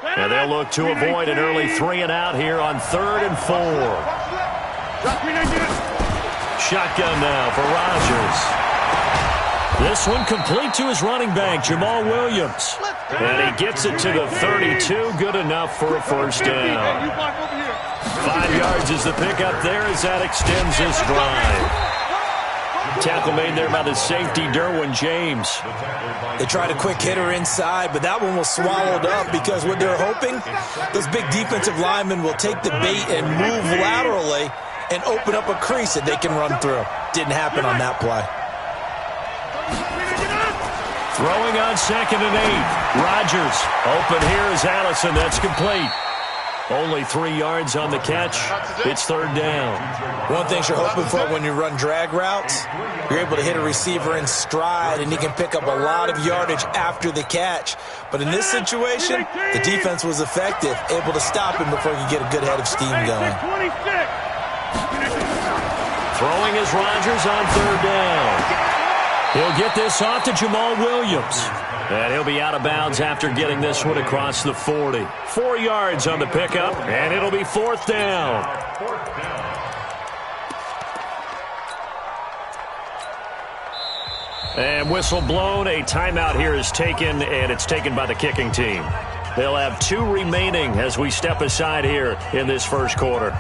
And they'll look to avoid an early 3-and-out here on 3rd and 4. Shotgun now for Rodgers. This one complete to his running back, Jamal Williams. And he gets it to the 32. Good enough for a first down. 5 yards is the pickup there as that extends this drive. Tackle made there by the safety, Derwin James. They tried a quick hitter inside, but that one was swallowed up because what they're hoping, those big defensive linemen will take the bait and move laterally and open up a crease that they can run through. Didn't happen on that play. Throwing on 2nd and 8. Rodgers open here is Allison. That's complete. Only 3 yards on the catch. It's 3rd down. One thing you're hoping for when you run drag routes, you're able to hit a receiver in stride, and he can pick up a lot of yardage after the catch. But in this situation, the defense was effective, able to stop him before he could get a good head of steam going. Throwing is Rodgers on 3rd down. He'll get this off to Jamal Williams. And he'll be out of bounds after getting this one across the 40. 4 yards on the pickup, and it'll be 4th down. And whistle blown. A timeout here is taken, and it's taken by the kicking team. They'll have 2 remaining as we step aside here in this first quarter.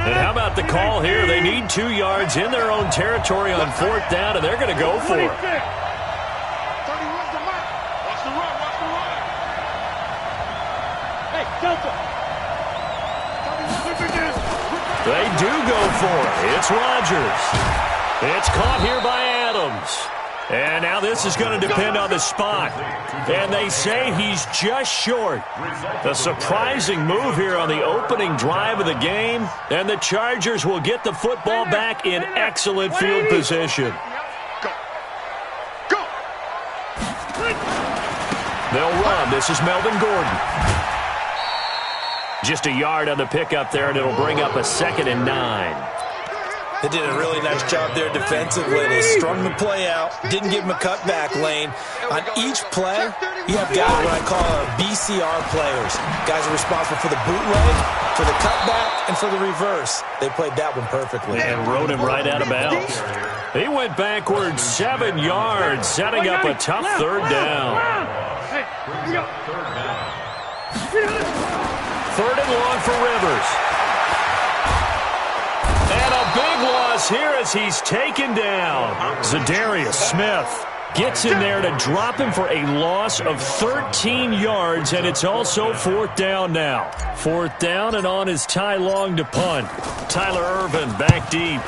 And how about the call here? They need 2 yards in their own territory on 4th down, and they're going to go for it. They do go for it. It's Rodgers. It's caught here by Adams. And now this is going to depend on the spot. And they say he's just short. A surprising move here on the opening drive of the game. And the Chargers will get the football back in excellent field position. They'll run. This is Melvin Gordon. Just a yard on the pickup there, and it'll bring up a 2nd and 9. They did a really nice job there defensively. They strung the play out, didn't give him a cutback lane. On each play, you have guys what I call BCR players. Guys are responsible for the bootleg, for the cutback, and for the reverse. They played that one perfectly. And rode him right out of bounds. He went backwards 7 yards, setting up a tough 3rd down. 3rd and long for Rivers. And a big loss here as he's taken down. Zadarius Smith gets in there to drop him for a loss of 13 yards, and it's also 4th down now. 4th down, and on is Ty Long to punt. Tyler Irvin back deep.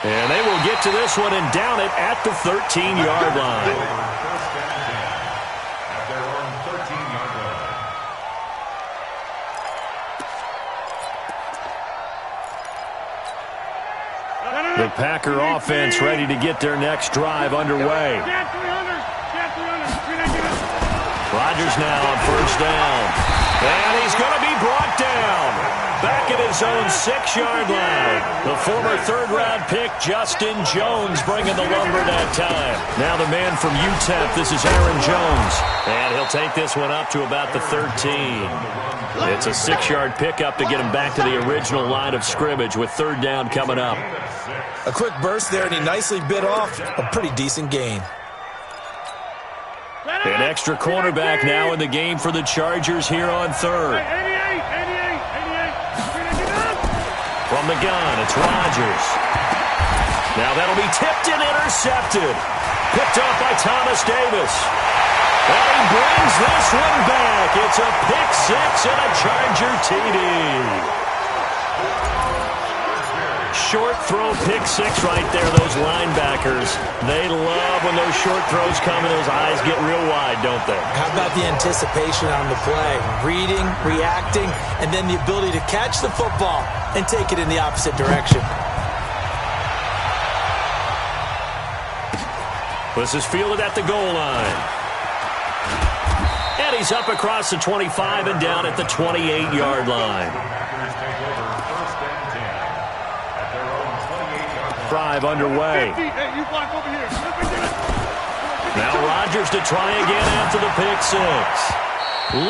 And they will get to this one and down it at the 13-yard line. The Packer offense ready to get their next drive underway. Rodgers now on 1st down. And he's going to be brought down. Back at his own 6-yard line. The former 3rd-round pick, Justin Jones, bringing the lumber that time. Now the man from UTEP, this is Aaron Jones. And he'll take this one up to about the 13. It's a 6-yard pickup to get him back to the original line of scrimmage with 3rd down coming up. A quick burst there, and he nicely bit off a pretty decent gain. An extra cornerback now in the game for the Chargers here on 3rd. From the gun, it's Rodgers. Now that'll be tipped and intercepted. Picked up by Thomas Davis. And he brings this one back. It's a pick 6 and a Charger TD. Short throw, pick 6 right there. Those linebackers, they love when those short throws come and those eyes get real wide, don't they? How about the anticipation on the play? Reading, reacting, and then the ability to catch the football and take it in the opposite direction. This is fielded at the goal line. And he's up across the 25 and down at the 28-yard line. Drive underway. Now Rodgers to try again after the pick six.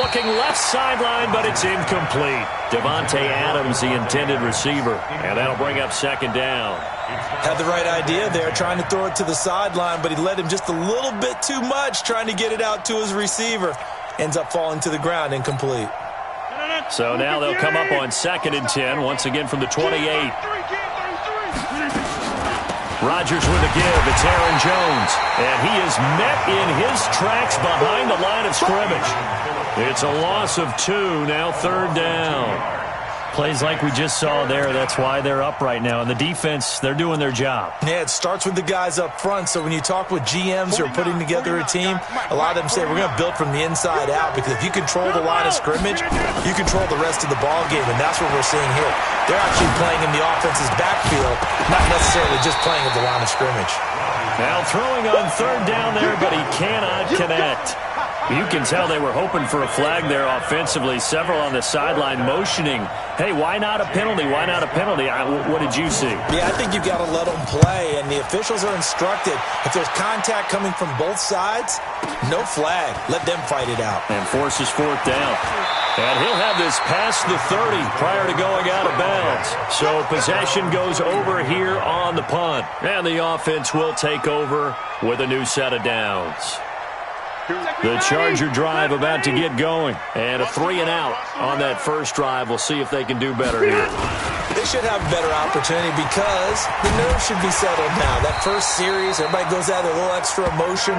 Looking left sideline, but it's incomplete. Devontae Adams, the intended receiver. And that'll bring up second down. Had the right idea there, trying to throw it to the sideline, but he led him just a little bit too much, trying to get it out to his receiver. Ends up falling to the ground, incomplete. So now they'll come up on 2nd and 10, once again from the 28. Rodgers with a give. It's Aaron Jones. And he is met in his tracks behind the line of scrimmage. It's a loss of 2, now 3rd down. Plays like we just saw there, that's why they're up right now. And the defense, they're doing their job. Yeah, it starts with the guys up front. So when you talk with GMs who are putting together a team, a lot of them say we're going to build from the inside out, because if you control the line of scrimmage, you control the rest of the ball game, and that's what we're seeing here. They're actually playing in the offense's backfield, not necessarily just playing at the line of scrimmage. Now throwing on 3rd down there, but he cannot connect. You can tell they were hoping for a flag there offensively. Several on the sideline motioning, hey, why not a penalty? Why not a penalty? What did you see? Yeah, I think you've got to let them play, and the officials are instructed. If there's contact coming from both sides, no flag. Let them fight it out. And forces 4th down. And he'll have this past the 30 prior to going out of bounds. So possession goes over here on the punt. And the offense will take over with a new set of downs. The Charger drive about to get going. And a 3 and out on that first drive. We'll see if they can do better here. They should have a better opportunity because the nerves should be settled now. That first series, everybody goes out with a little extra emotion.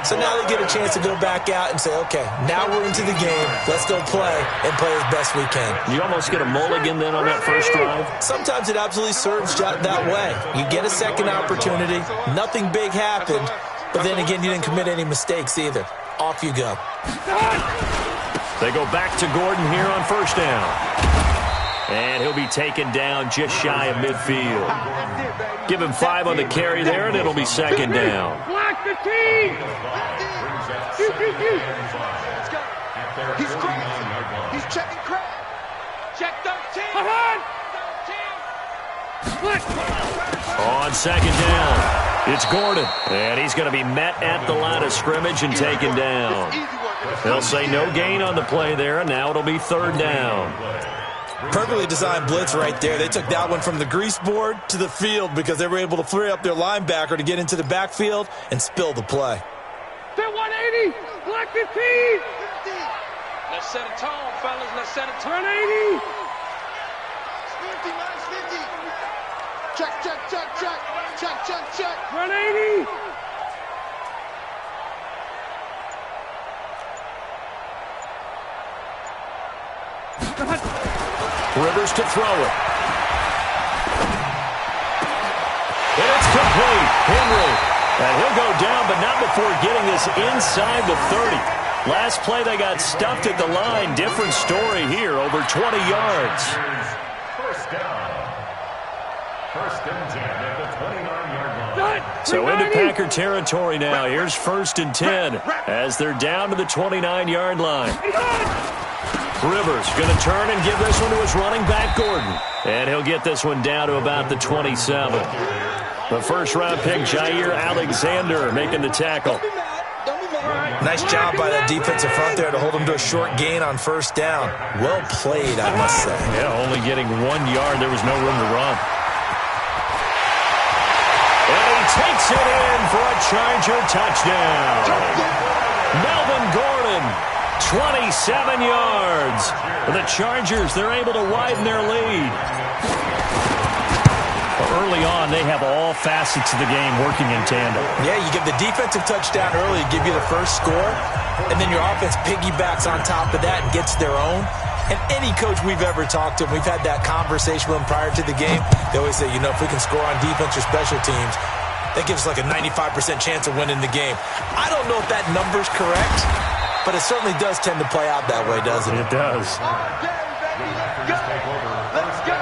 So now they get a chance to go back out and say, okay, now we're into the game. Let's go play and play as best we can. You almost get a mulligan then on that first drive? Sometimes it absolutely serves that way. You get a second opportunity. Nothing big happened. But then again, you didn't commit any mistakes either. Off you go. They go back to Gordon here on 1st down. And he'll be taken down just shy of midfield. Give him 5 on the carry there, and it'll be 2nd down. Block the team! He's crazy. He's checking crack. Check 13. Come on! On 2nd down. It's Gordon, and he's going to be met at the line of scrimmage and taken down. They'll say no gain on the play there, and now it'll be 3rd down. Perfectly designed blitz right there. They took that one from the grease board to the field because they were able to free up their linebacker to get into the backfield and spill the play. They're 180. Block the team. Let's set a tone, fellas. Let's set a tone. 180. 50, 50. Check, check, check, check. Check, check, check. 180. Rivers to throw it. And it's complete. Henry. And he'll go down, but not before getting this inside the 30. Last play, they got stuffed at the line. Different story here, over 20 yards. First down. 1st and 10 at the 29-yard line. So into Packer territory now. Here's 1st and 10 as they're down to the 29-yard line. Rivers going to turn and give this one to his running back, Gordon. And he'll get this one down to about the 27. The 1st-round pick, Jair Alexander, making the tackle. Nice job by that defensive front there to hold him to a short gain on 1st down. Well played, I must say. Yeah, only getting 1 yard. There was no room to run. And he takes it in for a Charger touchdown. Melvin Gordon, 27 yards. The Chargers, they're able to widen their lead. Early on, they have all facets of the game working in tandem. Yeah, you give the defensive touchdown early, give you the first score, and then your offense piggybacks on top of that and gets their own. And any coach we've ever talked to, we've had that conversation with them prior to the game, they always say, you know, if we can score on defense or special teams, that gives us like a 95% chance of winning the game. I don't know if that number's correct, but it certainly does tend to play out that way, doesn't it? It does. Let's go.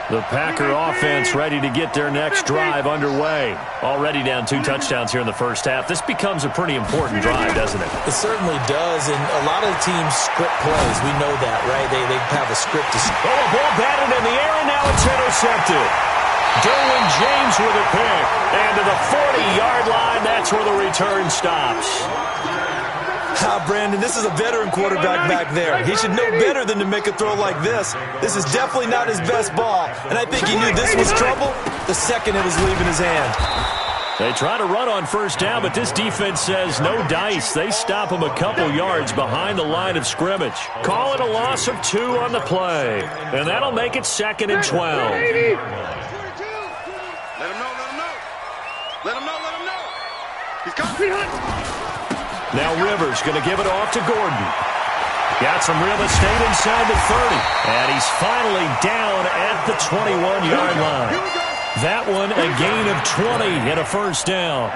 The Packer offense ready to get their next drive underway. Already down 2 touchdowns here in the first half. This becomes a pretty important drive, doesn't it? It certainly does, and a lot of the teams script plays. We know that, right? They have a script to... Oh, a ball batted in the air, and now it's intercepted. Derwin James with a pick. And to the 40-yard line, that's where the return stops. Brandon, this is a veteran quarterback back there. He should know better than to make a throw like this. This is definitely not his best ball, and I think he knew this was trouble the second it was leaving his hand. They try to run on first down, but this defense says no dice. They stop him a couple yards behind the line of scrimmage. Call it a loss of 2 on the play, and that'll make it 2nd and 12. Let him know. He's coming. Now Rivers going to give it off to Gordon. Got some real estate inside the 30. And he's finally down at the 21-yard line. That one a gain of 20 and a first down.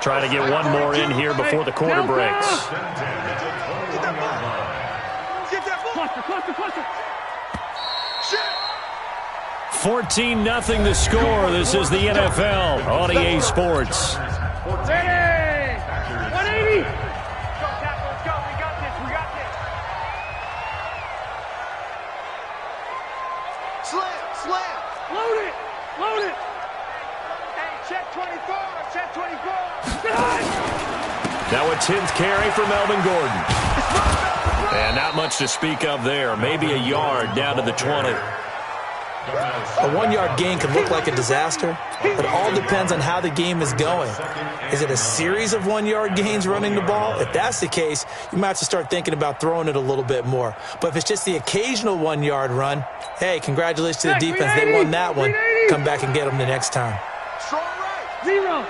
Trying to get one more in here before the quarter breaks. 14-0 the score. This is the NFL on EA Sports. 180. Let's go. We got this. Slam. Load it. Hey, check 24. Now a 10th carry for Melvin Gordon. And not much to speak of there. Maybe a yard down to the 20. A 1-yard gain can look like a disaster, but it all depends on how the game is going. Is it a series of 1-yard gains running the ball? If that's the case, you might have to start thinking about throwing it a little bit more. But if it's just the occasional 1-yard run, hey, congratulations to the defense. They won that one. Come back and get them the next time. Strong right. 0. Strong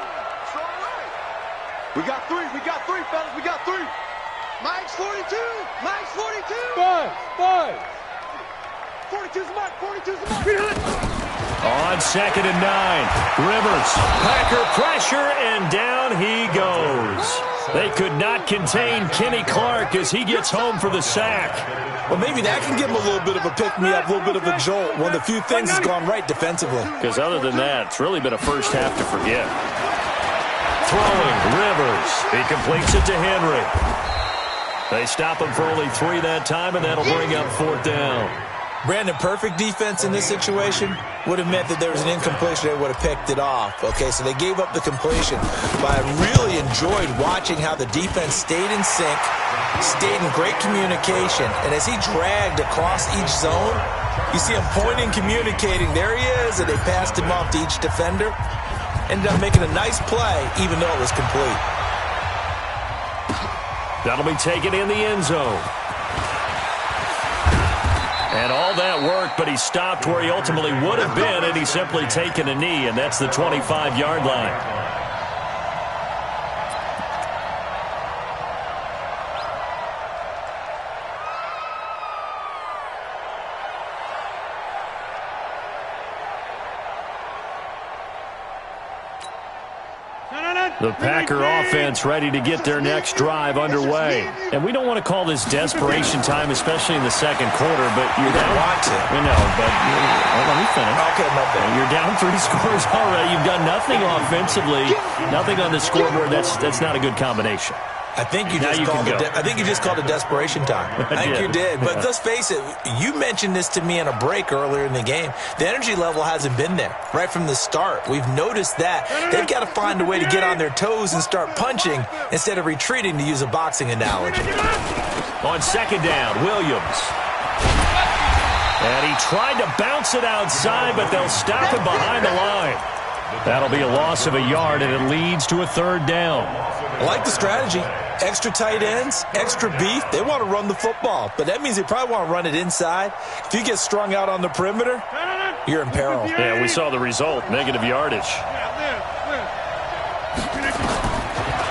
right. We got three, fellas. We got 3. Mike's 42. 5. 42's the mark. On 2nd and 9, Rivers, Packer pressure, and down he goes. They could not contain Kenny Clark as he gets home for the sack. Well, maybe that can give him a little bit of a pick-me-up, a little bit of a jolt. One of the few things has gone right defensively. Because other than that, it's really been a first half to forget. Throwing, Rivers. He completes it to Henry. They stop him for only 3 that time, and that'll bring up 4th down. Brandon, perfect defense in this situation would have meant that there was an incompletion. They would have picked it off. Okay, so they gave up the completion. But I really enjoyed watching how the defense stayed in sync, stayed in great communication. And as he dragged across each zone, you see him pointing, communicating. There he is, and they passed him off to each defender. Ended up making a nice play, even though it was complete. That'll be taken in the end zone. And all that worked, but he stopped where he ultimately would have been, and he's simply taken a knee, and that's the 25-yard line. The Packer offense ready to get their next drive underway. And we don't want to call this desperation time, especially in the second quarter, but you're down. We know, but let me finish. Okay, my bad. You're down 3 scores already. You've done nothing offensively, nothing on the scoreboard. That's not a good combination. I think you just called it desperation time. I think you did. But let's face it, you mentioned this to me in a break earlier in the game. The energy level hasn't been there right from the start. We've noticed that. They've got to find a way to get on their toes and start punching instead of retreating, to use a boxing analogy. On 2nd down, Williams. And he tried to bounce it outside, but they'll stop him behind the line. That'll be a loss of a yard, and it leads to a 3rd down. I like the strategy. Extra tight ends, extra beef. They want to run the football, but that means they probably want to run it inside. If you get strung out on the perimeter, you're in peril. Yeah, we saw the result, negative yardage.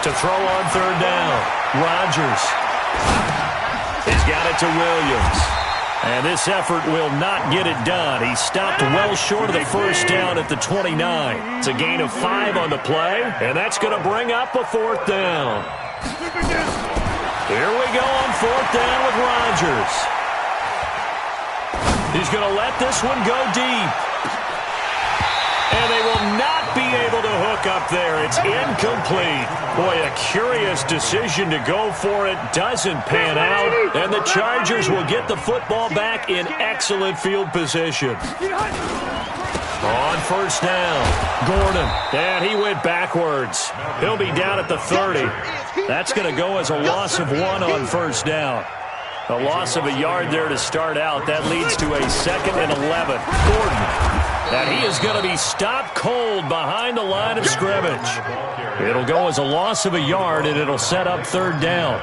To throw on 3rd down, Rodgers. He's got it to Williams. And this effort will not get it done. He stopped well short of the first down at the 29. It's a gain of 5 on the play, and that's going to bring up a 4th down. Here we go on 4th down with Rodgers. He's going to let this one go deep. And they will not be able to hook up there. It's incomplete. Boy, a curious decision to go for it. Doesn't pan out. And the Chargers will get the football back in excellent field position. On first down, Gordon. And he went backwards. He'll be down at the 30. That's going to go as a loss of 1 on first down. A loss of a yard there to start out. That leads to a 2nd and 11. Gordon. And he is going to be stopped cold behind the line of scrimmage. It'll go as a loss of a yard, and it'll set up 3rd down.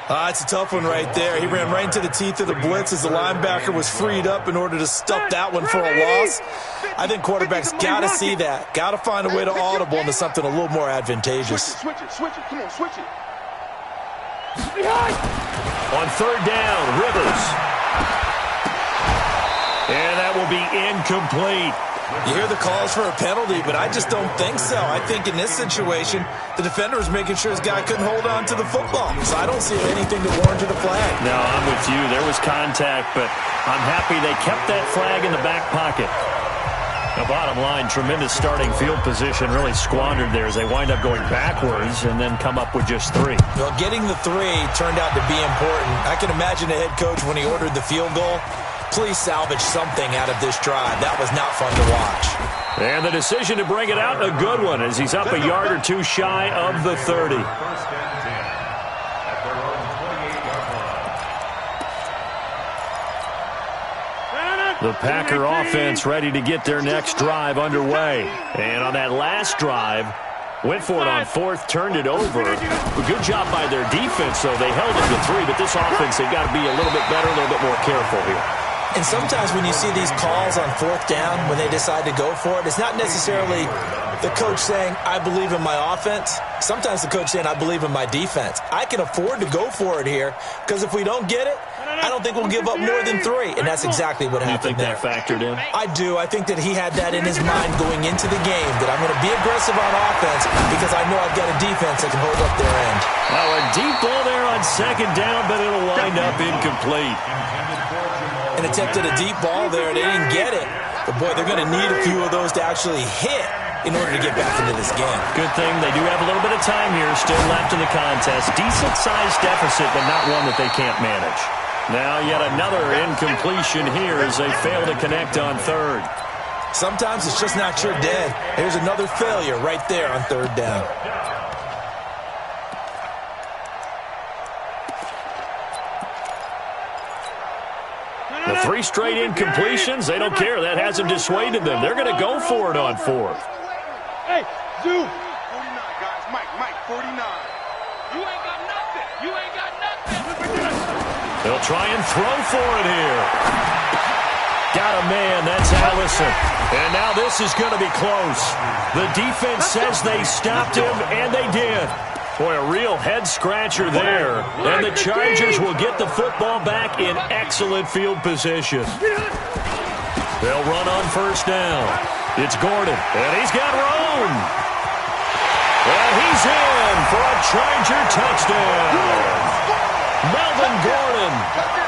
It's a tough one right there. He ran right into the teeth of the blitz as the linebacker was freed up in order to stuff that one for a loss. I think quarterbacks got to see that. Got to find a way to audible into something a little more advantageous. Switch it. Come on, switch it. On 3rd down, Rivers. And that will be incomplete. You hear the calls for a penalty, but I just don't think so. I think in this situation, the defender was making sure his guy couldn't hold on to the football. So I don't see anything to warrant a flag. No, I'm with you. There was contact, but I'm happy they kept that flag in the back pocket. The bottom line, tremendous starting field position, really squandered there as they wind up going backwards and then come up with just 3. Well, getting the 3 turned out to be important. I can imagine the head coach when he ordered the field goal. Please salvage something out of this drive. That was not fun to watch. And the decision to bring it out, a good one, as he's up a yard or 2 shy of the 30. The Packer offense ready to get their next drive underway. And on that last drive, went for it on 4th, turned it over. A good job by their defense, though. They held it to 3, but this offense, they've got to be a little bit better, a little bit more careful here. And sometimes when you see these calls on 4th down, when they decide to go for it, it's not necessarily the coach saying, I believe in my offense. Sometimes the coach saying, I believe in my defense. I can afford to go for it here because if we don't get it, I don't think we'll give up more than 3. And that's exactly what happened there. You think that factored in? I do. I think that he had that in his mind going into the game, that I'm going to be aggressive on offense because I know I've got a defense that can hold up their end. Well, a deep ball there on 2nd down, but it'll wind up incomplete. And attempted a deep ball there. They didn't get it. But, boy, they're going to need a few of those to actually hit in order to get back into this game. Good thing they do have a little bit of time here still left in the contest. Decent-sized deficit, but not one that they can't manage. Now yet another incompletion here as they fail to connect on 3rd. Sometimes it's just not your dead. Here's another failure right there on 3rd down. The 3 straight incompletions, they don't care. That hasn't dissuaded them. They're going to go for it on 4th. Hey, Zoo. 49, guys. Mike, 49. You ain't got nothing. You ain't got nothing. They'll try and throw for it here. Got a man. That's Allison. And now this is going to be close. The defense says they stopped him, and they did. Boy, a real head-scratcher there. And the Chargers will get the football back in excellent field position. They'll run on first down. It's Gordon, and he's got room. And he's in for a Charger touchdown. Melvin Gordon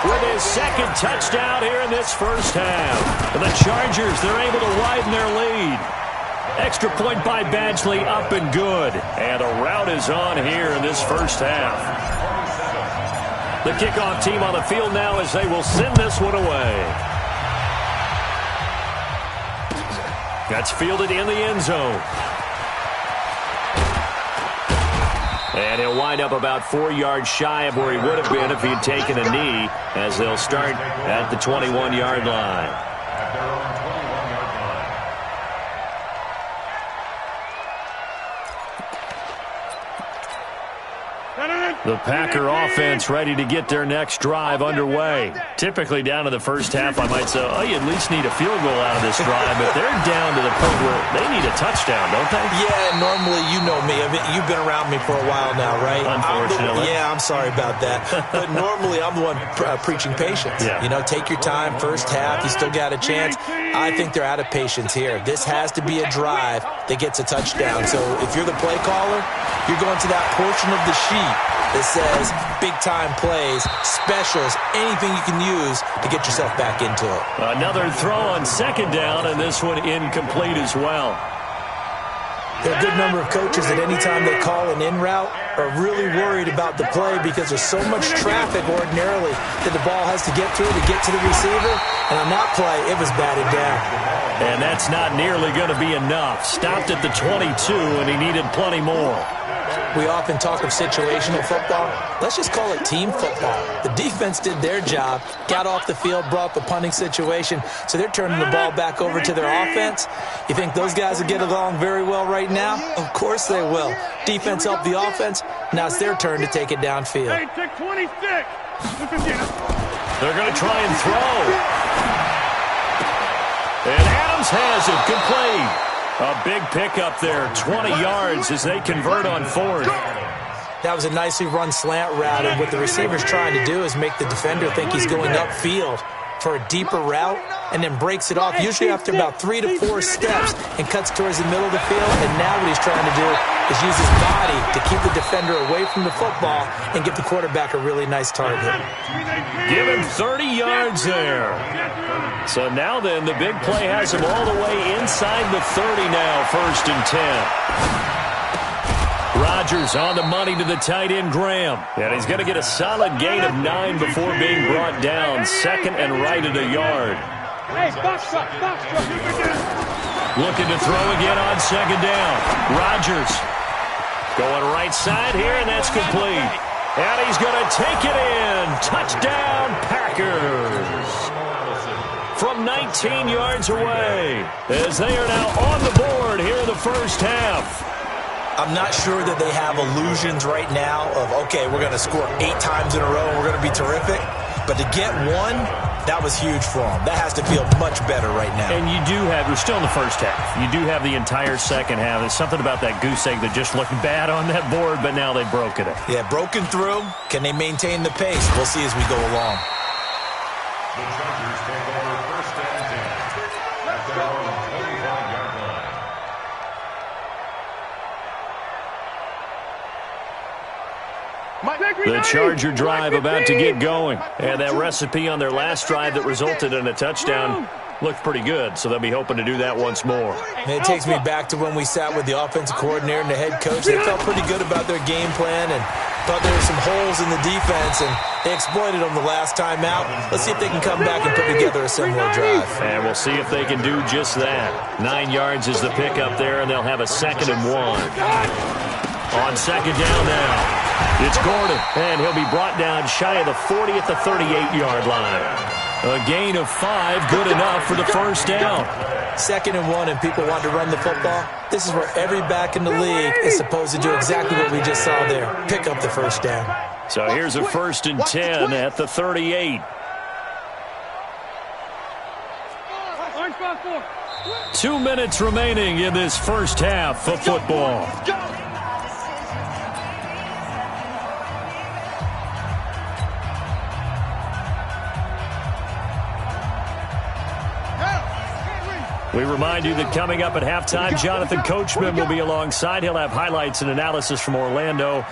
with his 2nd touchdown here in this first half. And the Chargers, they're able to widen their lead. Extra point by Badgley, up and good. And a rout is on here in this first half. The kickoff team on the field now as they will send this one away. That's fielded in the end zone. And he'll wind up about 4 yards shy of where he would have been if he'd taken a knee, as they'll start at the 21-yard line. The Packer offense ready to get their next drive underway. Typically down to the first half, I might say, oh, you at least need a field goal out of this drive, but they're down to the point where they need a touchdown, don't they? Yeah, normally, you know me. I mean, you've been around me for a while now, right? Unfortunately. I'm sorry about that. But normally, I'm the one preaching patience. Yeah. You know, take your time, first half, you still got a chance. I think they're out of patience here. This has to be a drive that gets a touchdown. So if you're the play caller, you're going to that portion of the sheet that says big-time plays, specials, anything you can use to get yourself back into it. Another throw on second down, and this one incomplete as well. There are a good number of coaches that any time they call an in route are really worried about the play because there's so much traffic ordinarily that the ball has to get through to get to the receiver. And on that play, it was batted down. And that's not nearly going to be enough. Stopped at the 22, and he needed plenty more. We often talk of situational football. Let's just call it team football. The defense did their job, got off the field, brought up a punting situation, so they're turning the ball back over to their offense. You think those guys will get along very well right now? Of course they will. Defense helped the offense. Now it's their turn to take it downfield. Hey, take 26. They're going to try and throw. And Adams has it complete. A big pickup there, 20 yards as they convert on fourth. That was a nicely run slant route, and what the receiver's trying to do is make the defender think he's going upfield for a deeper route and then breaks it off, usually after about 3 to 4 steps, and cuts towards the middle of the field. And now what he's trying to do is use his body to keep the defender away from the football and give the quarterback a really nice target. Give him 30 yards there. So now then, the big play has him all the way inside the 30 now, 1st and 10. Rodgers on the money to the tight end, Graham. And he's going to get a solid gain of 9 before being brought down. 2nd and right at a yard. Hey, box truck, box truck. Looking to throw again on 2nd down. Rodgers going right side here, and that's complete. And he's going to take it in. Touchdown, Packers. From 19 yards away, as they are now on the board here in the first half. I'm not sure that they have illusions right now of, okay, we're going to score 8 times in a row and we're going to be terrific. But to get one, that was huge for them. That has to feel much better right now. And you do have, we're still in the first half. You do have the entire second half. There's something about that goose egg that just looked bad on that board, but now they've broken it. Yeah, broken through. Can they maintain the pace? We'll see as we go along. The Chargers take over 1st and 10 at their own 25-yard line. The Charger drive about to get going. And that recipe on their last drive that resulted in a touchdown looked pretty good, so they'll be hoping to do that once more. And it takes me back to when we sat with the offensive coordinator and the head coach. They felt pretty good about their game plan and thought there were some holes in the defense, and they exploited them the last time out. Let's see if they can come back and put together a similar drive. And we'll see if they can do just that. 9 yards is the pickup there, and they'll have a 2nd and 1. On 2nd down now. It's Gordon, and he'll be brought down shy of the 40 at the 38-yard line. A gain of 5, good enough for the first down. 2nd and 1, and people want to run the football. This is where every back in the league is supposed to do exactly what we just saw there. Pick up the first down. So here's a 1st and 10 at the 38. 2 minutes remaining in this first half of football. We remind you that coming up at halftime, Jonathan Coachman will be alongside. He'll have highlights and analysis from Orlando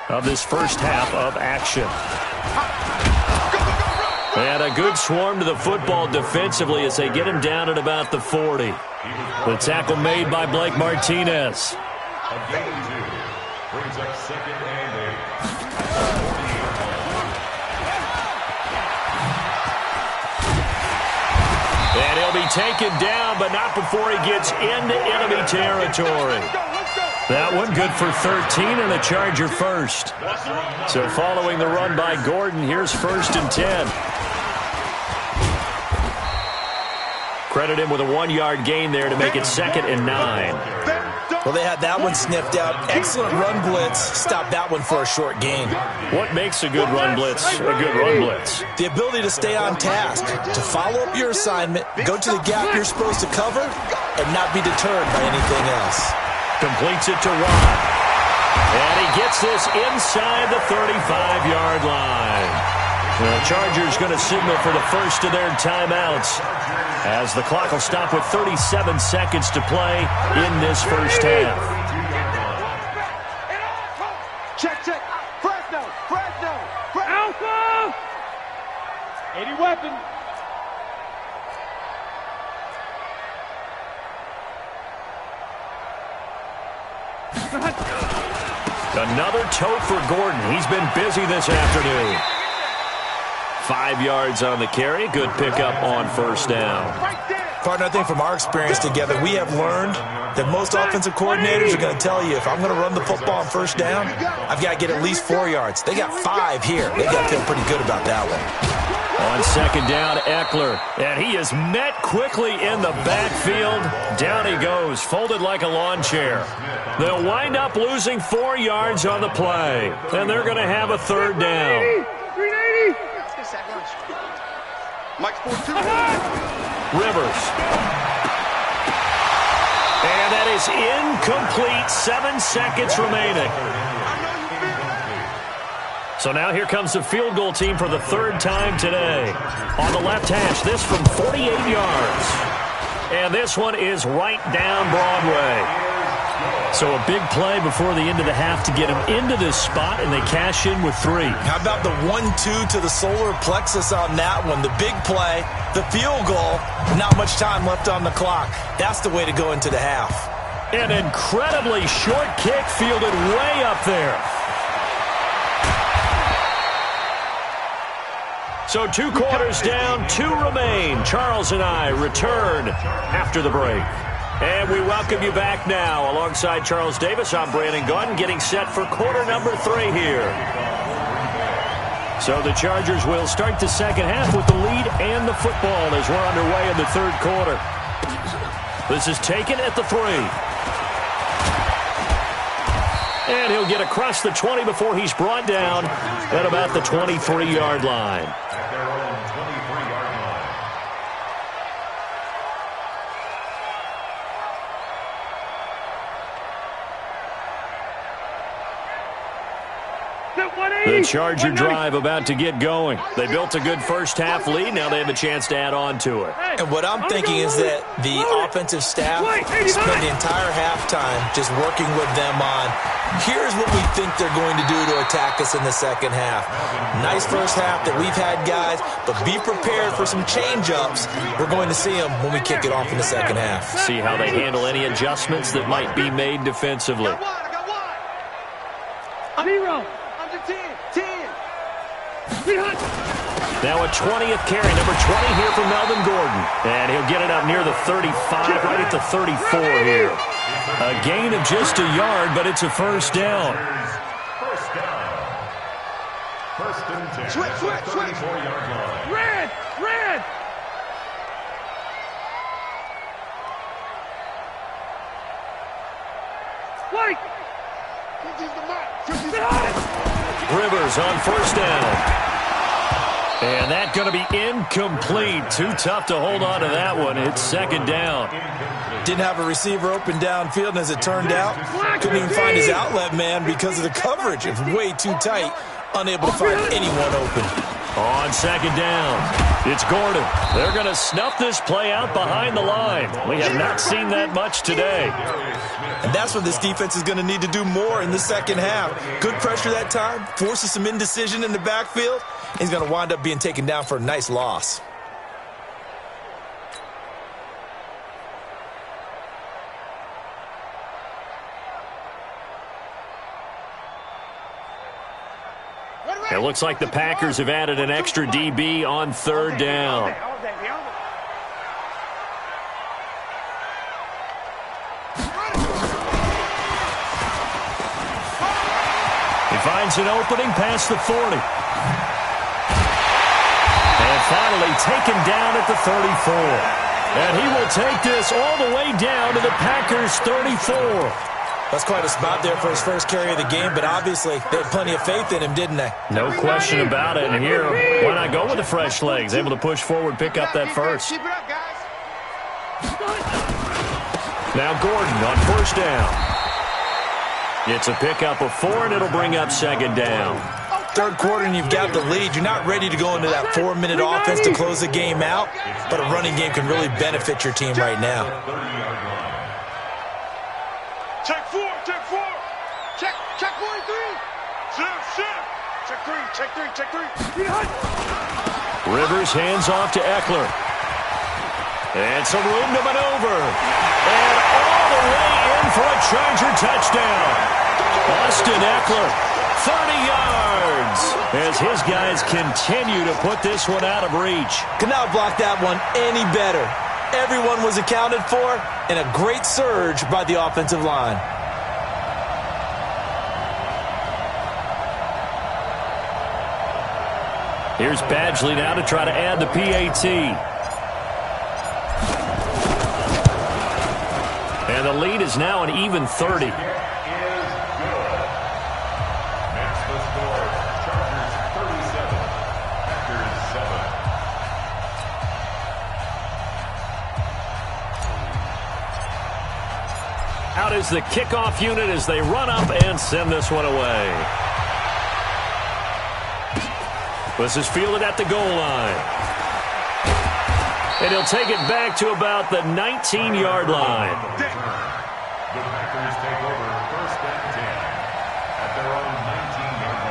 of this first half of action. And a good swarm to the football defensively as they get him down at about the 40. The tackle made by Blake Martinez. A gain of 2 brings up 2nd and 8. And he'll be taken down, but not before he gets into enemy territory. That one good for 13 and a Charger first. So following the run by Gordon, here's 1st and 10. Credit him with a 1-yard gain there to make it 2nd and 9. Well, they had that one sniffed out. Excellent run blitz. Stopped that one for a short gain. What makes a good run blitz a good run blitz? The ability to stay on task, to follow up your assignment, go to the gap you're supposed to cover, and not be deterred by anything else. Completes it to Watt. And he gets this inside the 35-yard line. The Chargers going to signal for the first of their timeouts as the clock will stop with 37 seconds to play in this first half. Check, check. Flash down. weapon. Another tote for Gordon. He's been busy this afternoon. 5 yards on the carry. Good pickup on first down. Partner, I think from our experience together, we have learned that most offensive coordinators are going to tell you, if I'm going to run the football on first down, I've got to get at least 4 yards. They got 5 here. They got to feel pretty good about that one. On second down, Eckler. And he is met quickly in the backfield. Down he goes, folded like a lawn chair. They'll wind up losing 4 yards on the play. And they're going to have a third down. 380. Mike's 4-2. Rivers. And that is incomplete. 7 seconds remaining. So now here comes the field goal team for the 3rd time today. On the left hash, this from 48 yards. And this one is right down Broadway. So a big play before the end of the half to get him into this spot, and they cash in with 3. How about the 1-2 to the solar plexus on that one? The big play, the field goal, not much time left on the clock. That's the way to go into the half. An incredibly short kick fielded way up there. So 2 quarters down, 2 remain. Charles and I return after the break. And we welcome you back now. Alongside Charles Davis, I'm Brandon Gaudin, getting set for quarter number 3 here. So the Chargers will start the second half with the lead and the football as we're underway in the 3rd quarter. This is taken at the 3. And he'll get across the 20 before he's brought down at about the 23-yard line. The Charger drive about to get going. They built a good first-half lead. Now they have a chance to add on to it. And what I'm thinking is that the offensive staff spend the entire halftime just working with them on, here's what we think they're going to do to attack us in the second half. Nice first half that we've had, guys, but be prepared for some change-ups. We're going to see them when we kick it off in the second half. See how they handle any adjustments that might be made defensively. I got 0. 10. Now a 20th carry, number 20 here for Melvin Gordon. And he'll get it up near the 35, right at the 34 here. A gain of just a yard, but it's a first down. First down. 1st and 10. Switch. 34-yard line. Red. White. Rivers on first down. And that's going to be incomplete. Too tough to hold on to that one. It's second down. Didn't have a receiver open downfield, and as it turned out, couldn't even find his outlet man because of the coverage. It was way too tight, unable to find anyone open. On second down, it's Gordon. They're going to snuff this play out behind the line. We have not seen that much today. And that's what this defense is going to need to do more in the second half. Good pressure that time, forces some indecision in the backfield. He's going to wind up being taken down for a nice loss. It looks like the Packers have added an extra DB on 3rd down. He finds an opening past the 40. And finally taken down at the 34. And he will take this all the way down to the Packers' 34. That's quite a spot there for his first carry of the game, but obviously they had plenty of faith in him, didn't they? No question about it. And here, why not go with the fresh legs? Able to push forward, pick up that first. Keep it up, guys. Now Gordon on first down. It's a pickup of 4, and it'll bring up second down. 3rd quarter, and you've got the lead. You're not ready to go into that 4-minute offense to close the game out, but a running game can really benefit your team right now. Check 4. Check 43. Shift. Check 3. Rivers hands off to Eckler. And some room to maneuver. And all the way in for a Charger touchdown. Austin Eckler, 30 yards. As his guys continue to put this one out of reach. Could not block that one any better. Everyone was accounted for, and a great surge by the offensive line. Here's Badgley now to try to add the PAT. And the lead is now an even 30. Is good. That's the score. Chargers 37, Packers 7. Out is the kickoff unit as they run up and send this one away. This is fielded at the goal line. And he'll take it back to about the 19-yard line. The Packers take over first and 10 at their own 19-yard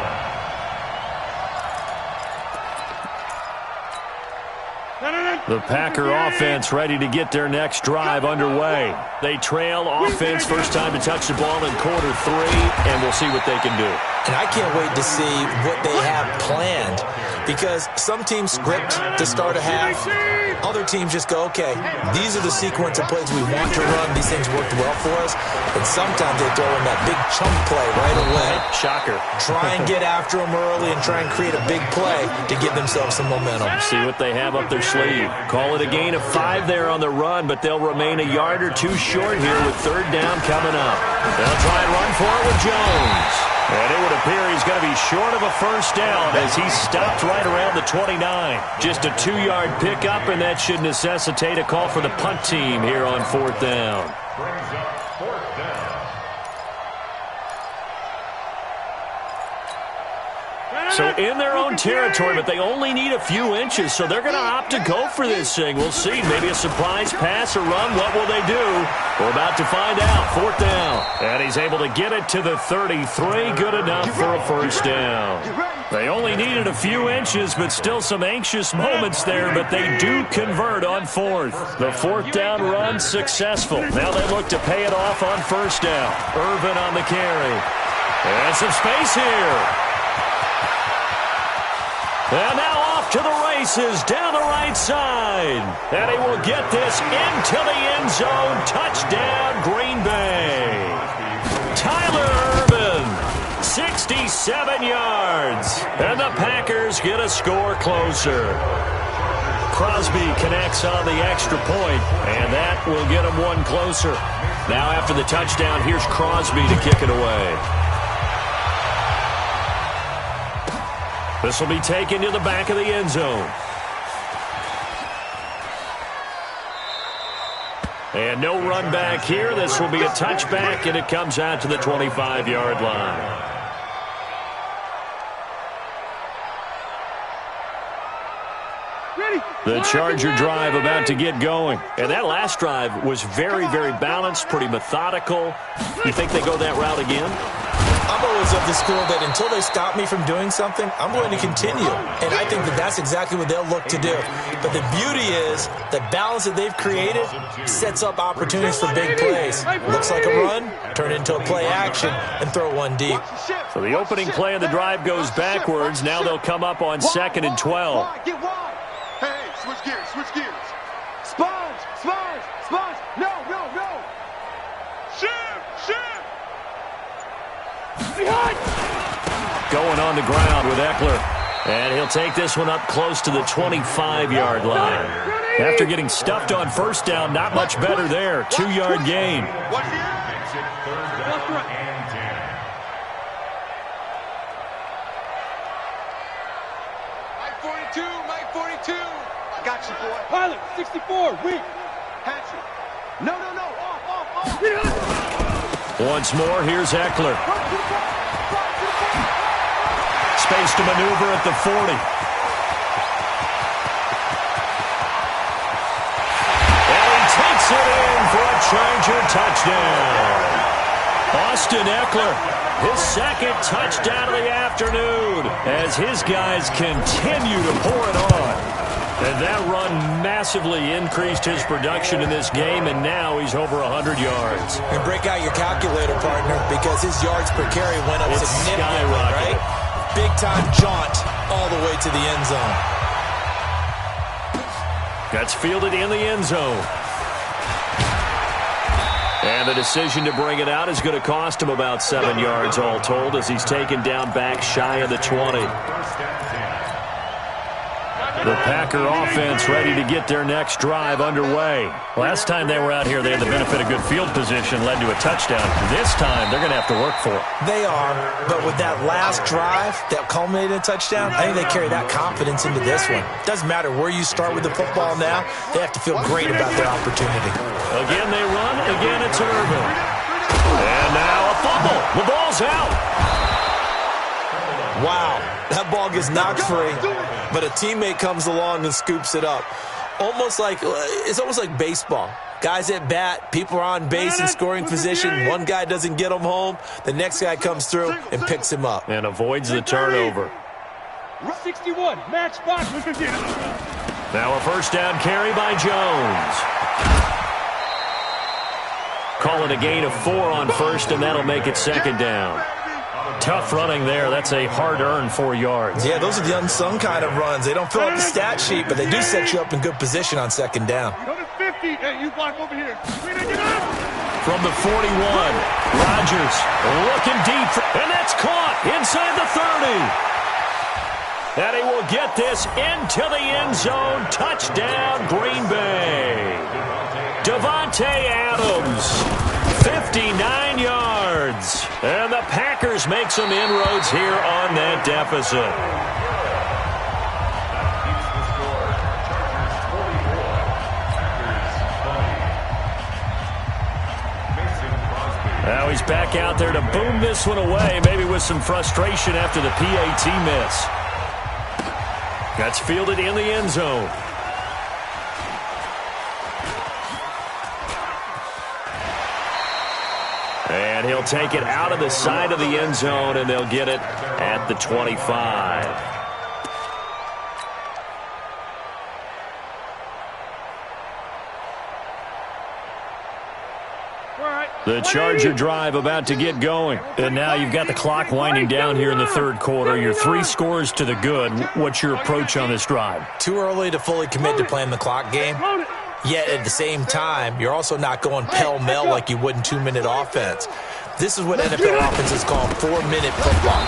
line. The Packer offense ready to get their next drive underway. They trail offense first time to touch the ball in quarter 3, and we'll see what they can do. And I can't wait to see what they have planned, because some teams script to start a half. Other teams just go, okay, these are the sequence of plays we want to run. These things worked well for us. And sometimes they throw in that big chunk play right away. Shocker. Try and get after them early and try and create a big play to give themselves some momentum. See what they have up their sleeve. Call it a gain of 5 there on the run, but they'll remain a yard or two short here with third down coming up. They'll try and run for it with Jones. And it would appear he's going to be short of a first down as he stopped right around the 29. Just a 2-yard pickup, and that should necessitate a call for the punt team here on fourth down. Brings up fourth down. So in their own territory, but they only need a few inches, so they're going to opt to go for this thing. We'll see. Maybe a surprise pass or run. What will they do? We're about to find out. Fourth down. And he's able to get it to the 33. Good enough for a first down. They only needed a few inches, but still some anxious moments there, but they do convert on fourth. The fourth down run successful. Now they look to pay it off on first down. Irvin on the carry. And some space here. And now off to the races down the right side. And he will get this into the end zone. Touchdown, Green Bay. Tyler Irvin, 67 yards. And the Packers get a score closer. Crosby connects on the extra point, and that will get him one closer. Now after the touchdown, here's Crosby to kick it away. This will be taken to the back of the end zone. And no run back here. This will be a touchback, and it comes out to the 25-yard line. The Charger drive about to get going. And that last drive was very, very balanced, pretty methodical. You think they go that route again? I'm always of the school that until they stop me from doing something, I'm going to continue. And I think that that's exactly what they'll look to do. But the beauty is the balance that they've created sets up opportunities for big plays. Looks like a run, turn it into a play action, and throw one deep. So the opening play of the drive goes backwards. Now they'll come up on 2nd and 12. Get wide. Hey, switch gears, switch gears. Sponge, sponge, sponge. No, no, no. Shift, shift. Going on the ground with Eckler. And he'll take this one up close to the 25-yard line. After getting stuffed on first down, not much better there. 2-yard gain. Makes it third down and 10. Mike 42, Mike 42. I got you, boy. Pilot, 64, weak. Hatchet. No, no, no. Off. Once more, here's Eckler. Space to maneuver at the 40. And he takes it in for a Charger touchdown. Austin Eckler, his second touchdown of the afternoon as his guys continue to pour it on. And that run massively increased his production in this game, and now he's over 100 yards. And break out your calculator, partner, because his yards per carry went up significantly, right? Big-time jaunt all the way to the end zone. That's fielded in the end zone. And the decision to bring it out is going to cost him about 7 yards all told as he's taken down back shy of the 20. The Packer offense ready to get their next drive underway. Last time they were out here, they had the benefit of good field position, led to a touchdown. This time, they're going to have to work for it. They are, but with that last drive that culminated in a touchdown, I think they carry that confidence into this one. Doesn't matter where you start with the football now, they have to feel great about their opportunity. Again, they run. Again, it's Irvin. And now a fumble. The ball's out. Wow, that ball gets knocked free, but a teammate comes along and scoops it up. It's almost like baseball. Guys at bat, people are on base in scoring position. One guy doesn't get him home. The next guy comes through and picks him up. And avoids the turnover. 61, match box. Now a first down carry by Jones. Calling a gain of 4 on first, and that'll make it second down. Tough running there. That's a hard-earned 4 yards. Yeah, those are the unsung kind of runs. They don't fill up the stat sheet, but they do set you up in good position on second down. 50. Hey, you block over here. From the 41, Rodgers looking deep, and that's caught inside the 30. And he will get this into the end zone. Touchdown, Green Bay. Davante Adams, 59 yards. And the Packers make some inroads here on that deficit. Now he's back out there to boom this one away, maybe with some frustration after the PAT miss. That's fielded in the end zone. And he'll take it out of the side of the end zone, and they'll get it at the 25. The Charger drive about to get going. And now you've got the clock winding down here in the third quarter. You're 3 scores to the good. What's your approach on this drive? Too early to fully commit to playing the clock game. Yet at the same time, you're also not going pell-mell like you would in 2-minute offense. This is what NFL offenses call 4-minute football.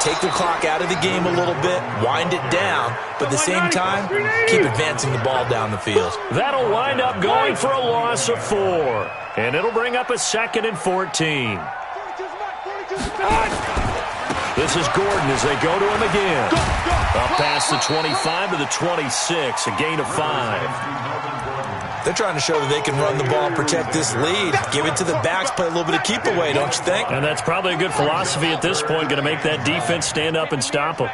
Take the clock out of the game a little bit, wind it down, but at the same time, keep advancing the ball down the field. That'll wind up going for a loss of 4. And it'll bring up a 2nd and 14. This is Gordon as they go to him again. Up past the 25 to the 26, a gain of 5. They're trying to show that they can run the ball and protect this lead. Give it to the backs, play a little bit of keep away, don't you think? And that's probably a good philosophy at this point, going to make that defense stand up and stop them.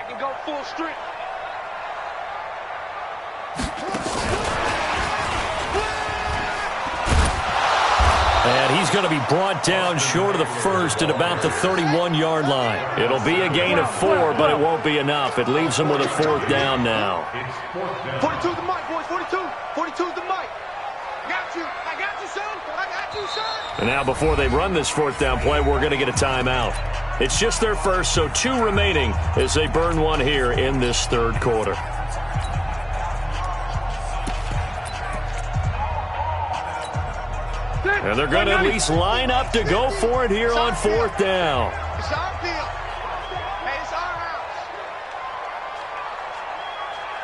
And he's going to be brought down short of the first at about the 31-yard line. It'll be a gain of 4, but it won't be enough. It leaves him with a 4th down now. 42's the mic, boys. 42. 42's the mic. I got you, son. I got you, son. And now before they run this 4th down play, we're going to get a timeout. It's just their first, so 2 remaining as they burn one here in this third quarter. And they're going to at least line up to go for it here on 4th down. It's our deal. Hey, it's our house.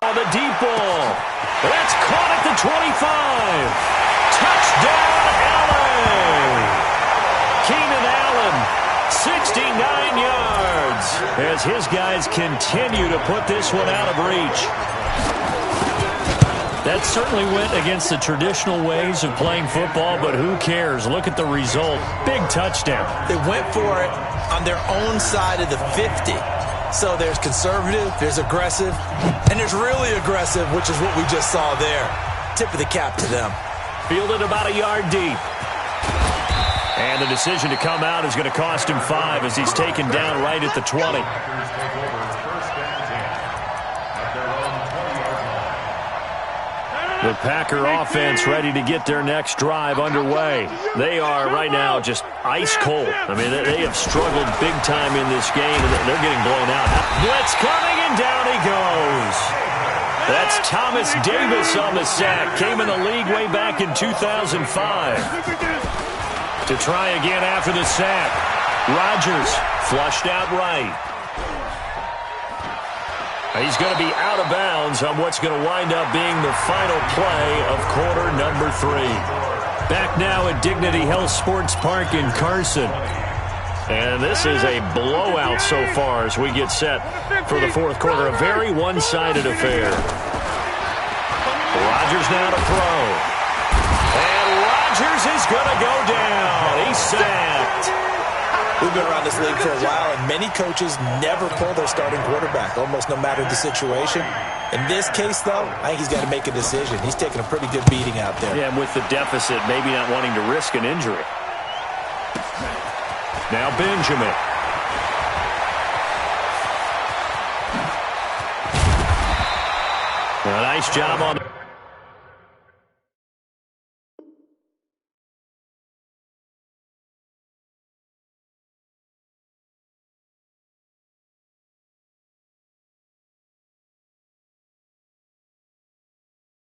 Oh, the deep ball. That's caught at the 25. Touchdown, Allen. Keenan Allen, 69 yards. As his guys continue to put this one out of reach. That certainly went against the traditional ways of playing football, but who cares? Look at the result. Big touchdown. They went for it on their own side of the 50. So there's conservative, there's aggressive, and there's really aggressive, which is what we just saw there. Tip of the cap to them. Fielded about a yard deep. And the decision to come out is going to cost him 5 as he's taken down right at the 20. Packers take over first and 10 at their own 20-yard line. The Packer offense ready to get their next drive underway. They are right now just ice cold. I mean, they have struggled big time in this game, and they're getting blown out. Blitz coming, and down he goes. That's Thomas Davis on the sack. Came in the league way back in 2005. To try again after the sack. Rodgers flushed out right. He's going to be out of bounds on what's going to wind up being the final play of quarter number 3. Back now at Dignity Health Sports Park in Carson. And this is a blowout so far as we get set for the fourth quarter. A very one-sided affair. Rodgers now to throw. And Rodgers is going to go down. He's sacked. We've been around this league for a while, and many coaches never pull their starting quarterback, almost no matter the situation. In this case, though, I think he's got to make a decision. He's taking a pretty good beating out there. Yeah, and with the deficit, maybe not wanting to risk an injury. Now Benjamin. A nice job on